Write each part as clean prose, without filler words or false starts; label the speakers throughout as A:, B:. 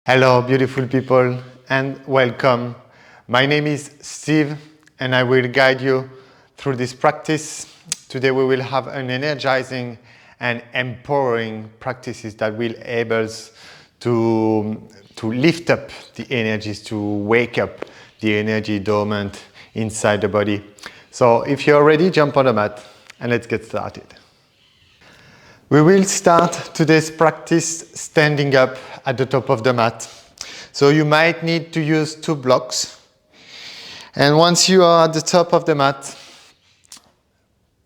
A: Hello, beautiful people, and welcome. My name is Steve, and I will guide you through this practice. Today we will have an energizing and empowering practices that will able us to lift up the energies, to wake up the energy dormant inside the body. So if you're ready, jump on the mat and let's get started. We will start today's practice standing up at the top of the mat. So you might need to use 2 blocks. And once you are at the top of the mat,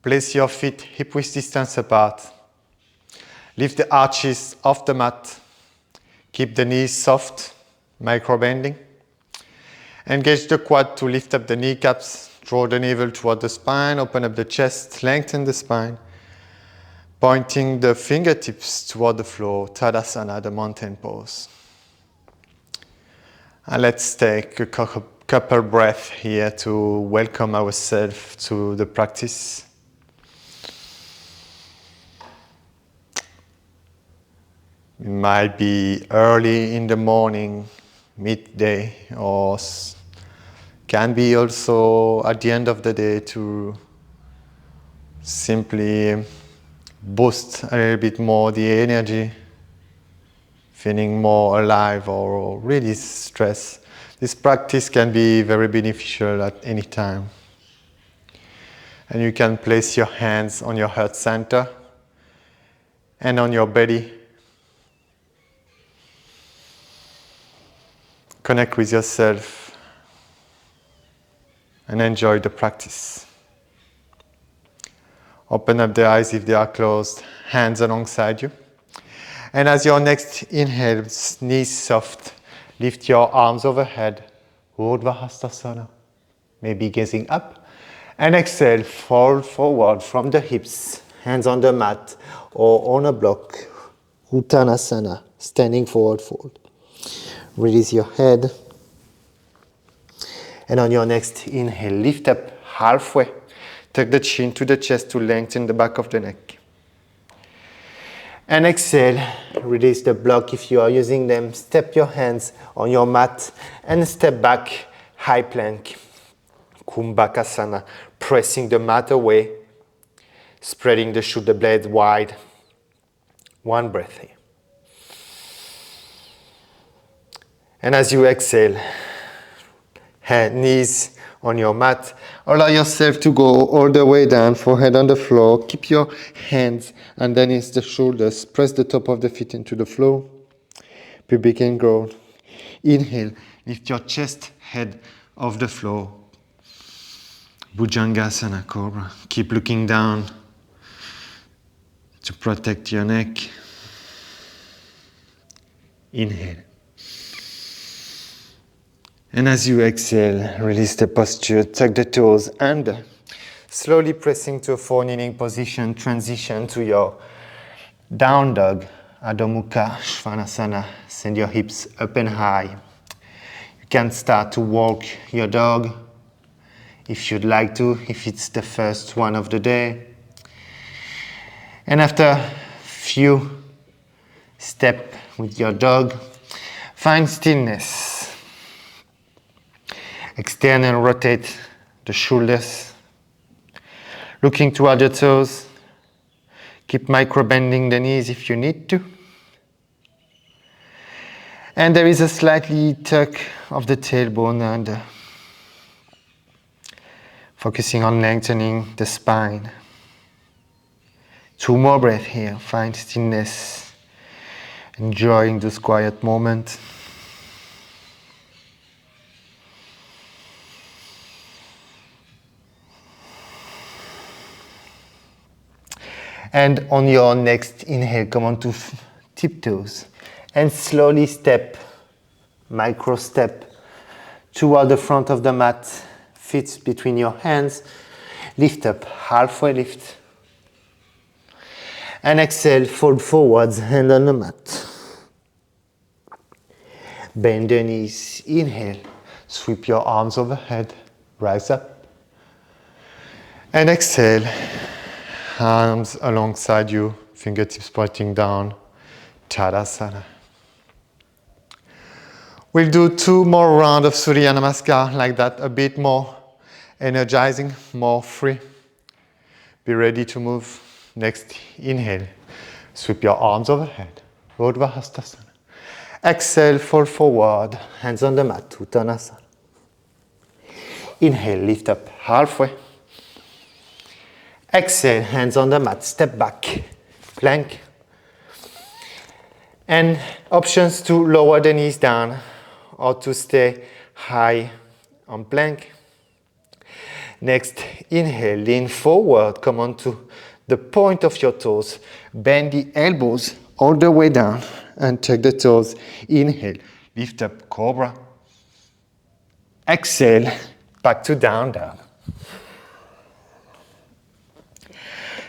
A: place your feet hip-width distance apart. Lift the arches off the mat. Keep the knees soft, micro-bending. Engage the quad to lift up the kneecaps. Draw the navel toward the spine. Open up the chest. Lengthen the spine. Pointing the fingertips toward the floor, Tadasana, the mountain pose. And let's take a couple breaths here to welcome ourselves to the practice. It might be early in the morning, midday, or can be also at the end of the day to simply boost a little bit more the energy, feeling more alive or really stressed. This practice can be very beneficial at any time. And you can place your hands on your heart center and on your belly. Connect with yourself and enjoy the practice. Open up the eyes if they are closed, hands alongside you. And as your next inhale, knees soft, lift your arms overhead, Urdhva Hastasana, maybe gazing up. And exhale, fold forward from the hips, hands on the mat or on a block, Uttanasana, standing forward fold. Release your head. And on your next inhale, lift up halfway. Tuck the chin to the chest to lengthen the back of the neck. And exhale, release the block if you are using them. Step your hands on your mat and step back, high plank. Kumbhakasana, pressing the mat away, spreading the shoulder blades wide. One breath here. And as you exhale, knees on your mat, allow yourself to go all the way down, forehead on the floor. Keep your hands underneath the shoulders. Press the top of the feet into the floor. Pubic and groin. Inhale, lift your chest, head off the floor. Bhujangasana, Cobra. Keep looking down to protect your neck. Inhale. And as you exhale, release the posture, tuck the toes under. Slowly pressing to a forward kneeling position, transition to your down dog, Adho Mukha Svanasana. Send your hips up and high. You can start to walk your dog if you'd like to, if it's the first one of the day. And after a few steps with your dog, find stillness. Extend and rotate the shoulders. Looking toward your toes. Keep micro-bending the knees if you need to. And there is a slightly tuck of the tailbone under. Focusing on lengthening the spine. 2 more breaths here. Find stillness. Enjoying this quiet moment. And on your next inhale, come on to tiptoes. And slowly step, micro step, toward the front of the mat. Feet between your hands. Lift up, halfway lift. And exhale, fold forwards, hand on the mat. Bend the knees, inhale. Sweep your arms overhead, rise up. And exhale. Arms alongside you, fingertips pointing down, Tadasana. We'll do 2 more rounds of Surya Namaskar like that, a bit more energizing, more free. Be ready to move. Next, inhale. Sweep your arms overhead. Urdhva Hastasana. Exhale, fall forward. Hands on the mat, Uttanasana. Inhale, lift up halfway. Exhale, hands on the mat, step back, plank. And options to lower the knees down or to stay high on plank. Next, inhale, lean forward, come on to the point of your toes. Bend the elbows all the way down and tuck the toes. Inhale, lift up, cobra. Exhale, back to down dog.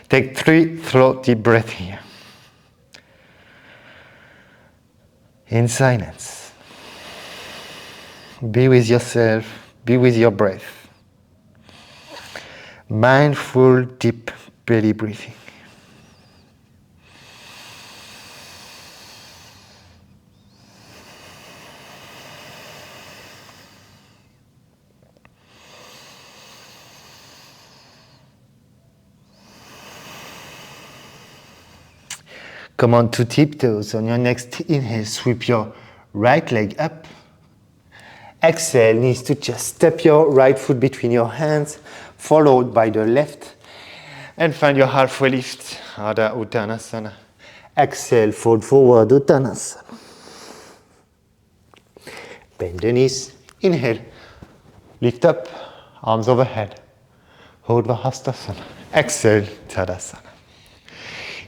A: Take 3 slow deep breaths here. In silence. Be with yourself, be with your breath. Mindful, deep belly breathing. Come on to tiptoes. On your next inhale, sweep your right leg up. Exhale, knees to chest. Step your right foot between your hands, followed by the left. And find your halfway lift, Adha Uttanasana. Exhale, fold forward, Uttanasana. Bend the knees. Inhale, lift up, arms overhead. Urdhva Hastasana. Exhale, Tadasana.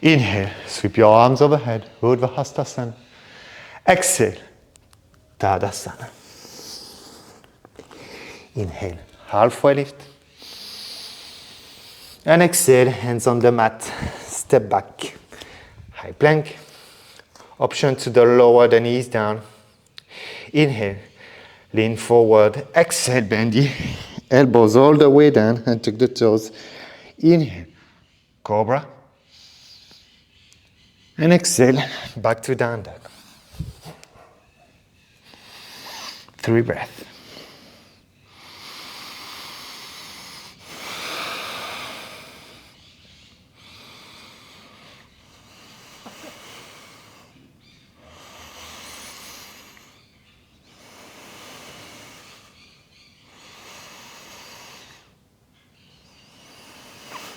A: Inhale, sweep your arms overhead, Urdhva Hastasana. Exhale, Tadasana. Inhale, halfway lift. And exhale, hands on the mat, step back, high plank. Option to the lower the knees down. Inhale, lean forward. Exhale, bend the elbows all the way down and tuck the toes. Inhale, cobra. And exhale, back to down dog. 3 breaths.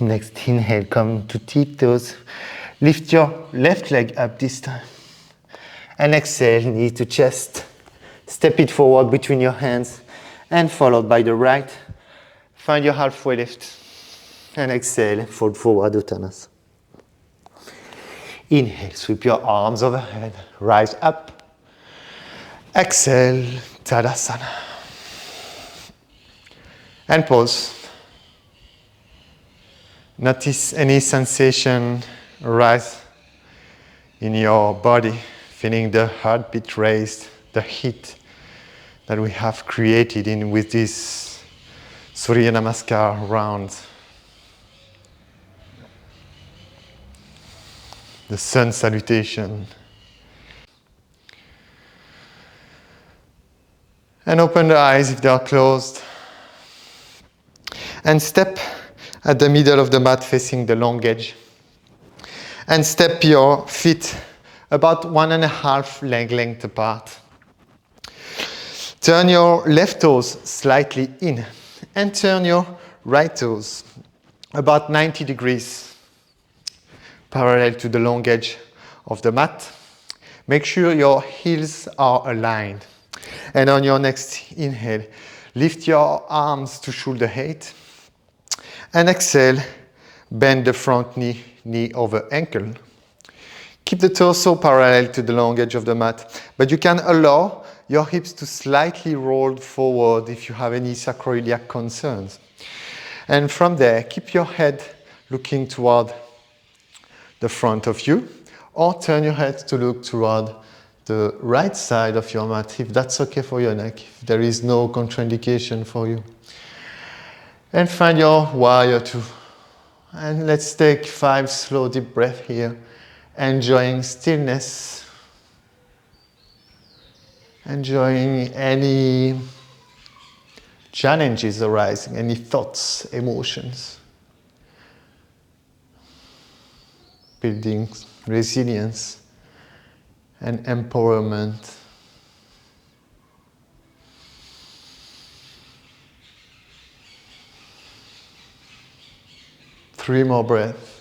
A: Next inhale, come to tiptoes. Lift your left leg up this time. And exhale, knee to chest. Step it forward between your hands and followed by the right. Find your halfway lift. And exhale, fold forward, Uttanasana. Inhale, sweep your arms overhead, rise up. Exhale, Tadasana. And pause. Notice any sensation arise in your body, feeling the heartbeat raised, the heat that we have created in with this Surya Namaskar round. The sun salutation. And open the eyes if they are closed. And step at the middle of the mat facing the long edge. And step your feet about 1.5 leg length apart. Turn your left toes slightly in and turn your right toes about 90 degrees parallel to the long edge of the mat. Make sure your heels are aligned. And on your next inhale, lift your arms to shoulder height. And exhale, bend the front knee, knee over ankle. Keep the torso parallel to the long edge of the mat, but you can allow your hips to slightly roll forward if you have any sacroiliac concerns. And from there, keep your head looking toward the front of you, or turn your head to look toward the right side of your mat, if that's okay for your neck, if there is no contraindication for you. And find your warrior 2. And let's take 5 slow deep breaths here, enjoying stillness enjoying any challenges arising, any thoughts, emotions, building resilience and empowerment. Three more breaths.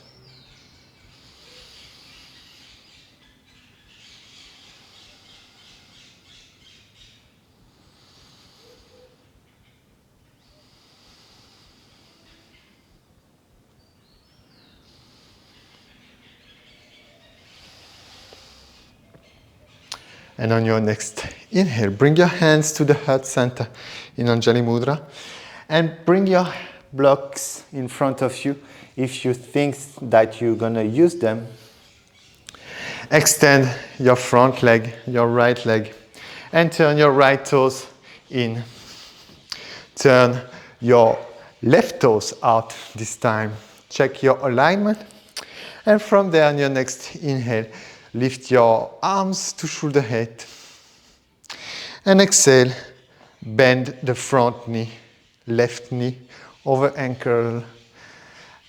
A: And on your next inhale, bring your hands to the heart center in Anjali Mudra and bring your blocks in front of you if you think that you're going to use them. Extend your front leg, your right leg, and turn your right toes in. Turn your left toes out this time. Check your alignment. And from there, on your next inhale, lift your arms to shoulder height. And exhale, bend the front knee, left knee over ankle.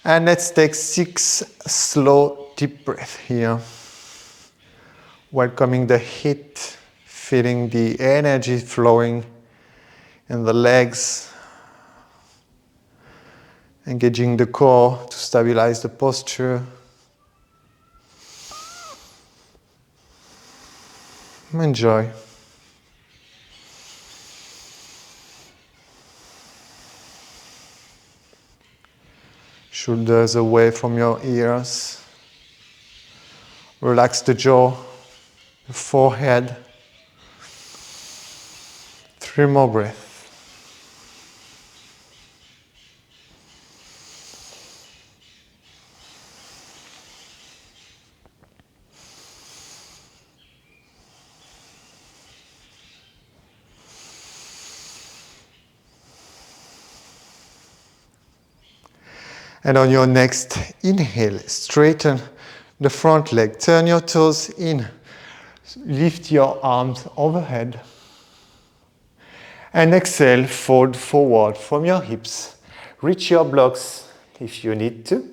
A: And let's take 6 slow deep breaths here. Welcoming the heat, feeling the energy flowing in the legs. Engaging the core to stabilize the posture. Enjoy. Shoulders away from your ears. Relax the jaw, the forehead. 3 more breaths. And on your next inhale, straighten the front leg. Turn your toes in. Lift your arms overhead. And exhale, fold forward from your hips. Reach your blocks if you need to.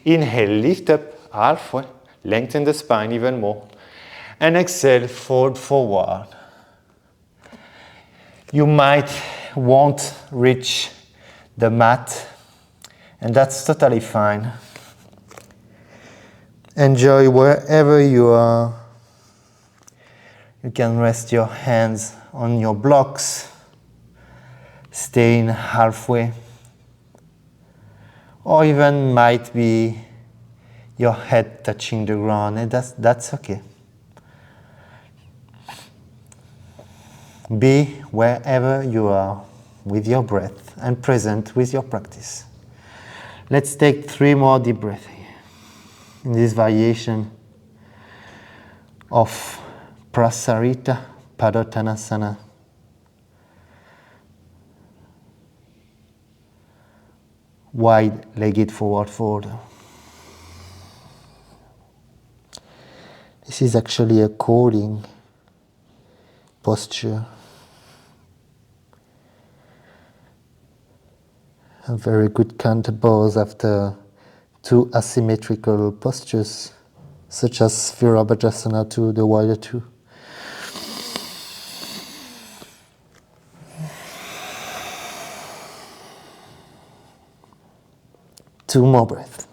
A: Inhale, lift up halfway. Lengthen the spine even more. And exhale, fold forward. You might won't reach the mat. And that's totally fine. Enjoy wherever you are. You can rest your hands on your blocks, staying halfway, or even might be your head touching the ground, and that's okay. Be wherever you are with your breath and present with your practice. Let's take 3 more deep breaths here in this variation of Prasarita Padottanasana. Wide-legged forward fold. This is actually a cooling posture. A very good counterpose after 2 asymmetrical postures, such as Virabhadrasana to the Warrior 2. Two more breaths.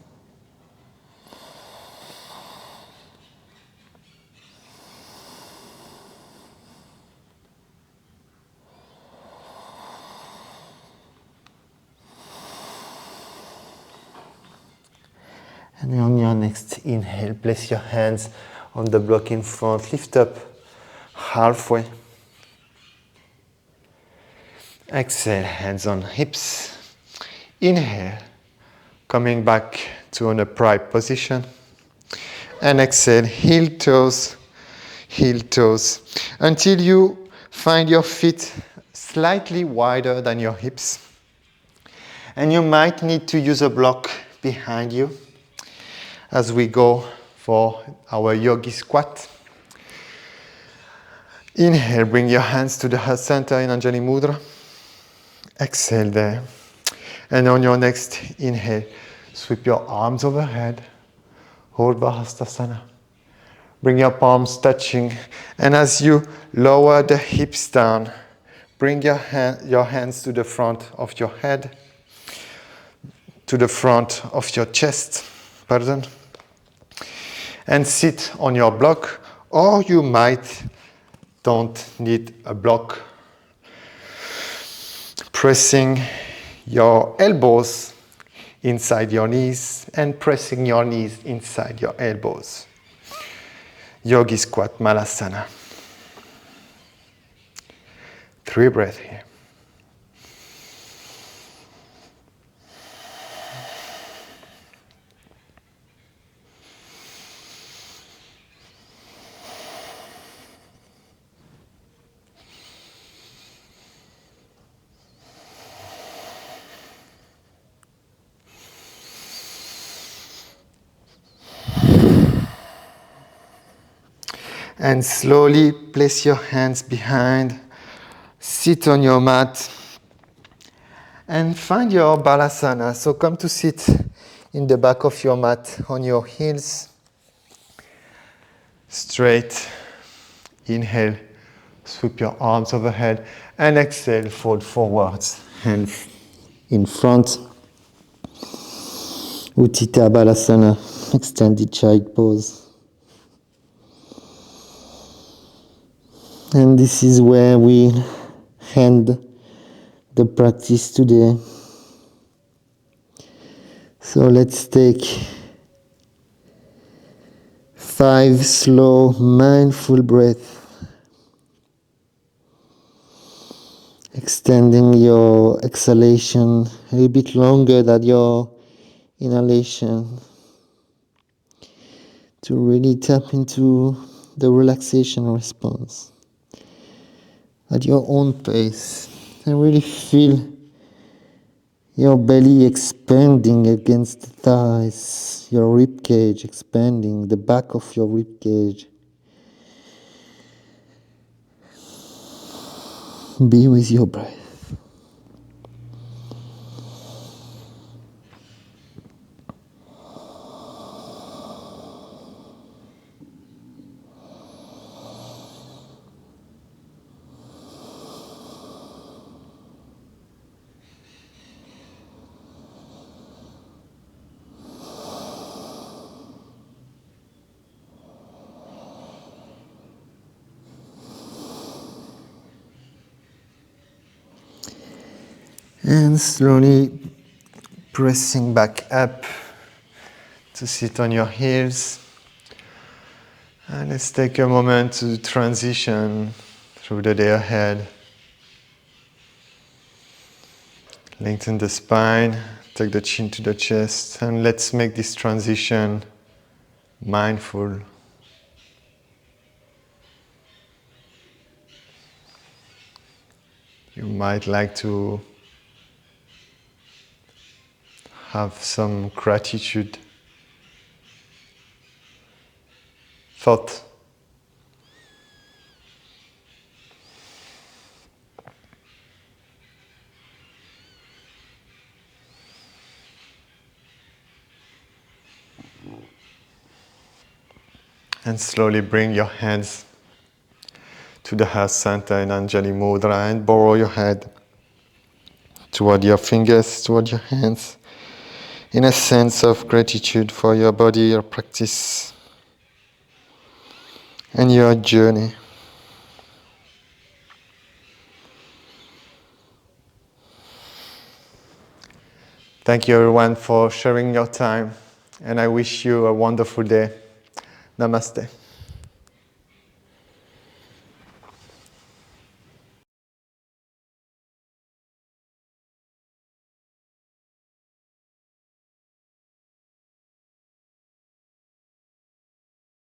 A: And on your next inhale, place your hands on the block in front. Lift up halfway. Exhale, hands on hips. Inhale, coming back to an upright position. And exhale, heel toes, until you find your feet slightly wider than your hips. And you might need to use a block behind you as we go for our yogi squat. Inhale, bring your hands to the heart center in Anjali Mudra. Exhale there. And on your next inhale, sweep your arms overhead. Urdhva Hastasana. Bring your palms touching. And as you lower the hips down, bring your hands to the front of your head, to the front of your chest, pardon. And sit on your block, or you might don't need a block. Pressing your elbows inside your knees and pressing your knees inside your elbows. Yogi Squat Malasana. 3 breaths here. And slowly place your hands behind, sit on your mat, and find your balasana. So come to sit in the back of your mat on your heels, straight. Inhale, sweep your arms overhead, and exhale, fold forwards, hands in front. Utthita Balasana, extended child pose. And this is where we end the practice today. So let's take 5 slow, mindful breaths. Extending your exhalation a little bit longer than your inhalation to really tap into the relaxation response at your own pace and really feel your belly expanding against the thighs, your rib cage expanding, the back of your rib cage. Be with your breath. And slowly pressing back up to sit on your heels. And let's take a moment to transition through the day ahead. Lengthen the spine, take the chin to the chest, and let's make this transition mindful. You might like to have some gratitude thought. And slowly bring your hands to the heart center in Anjali Mudra and borrow your head toward your fingers, toward your hands, in a sense of gratitude for your body, your practice, and your journey. Thank you everyone for sharing your time, and I wish you a wonderful day. Namaste.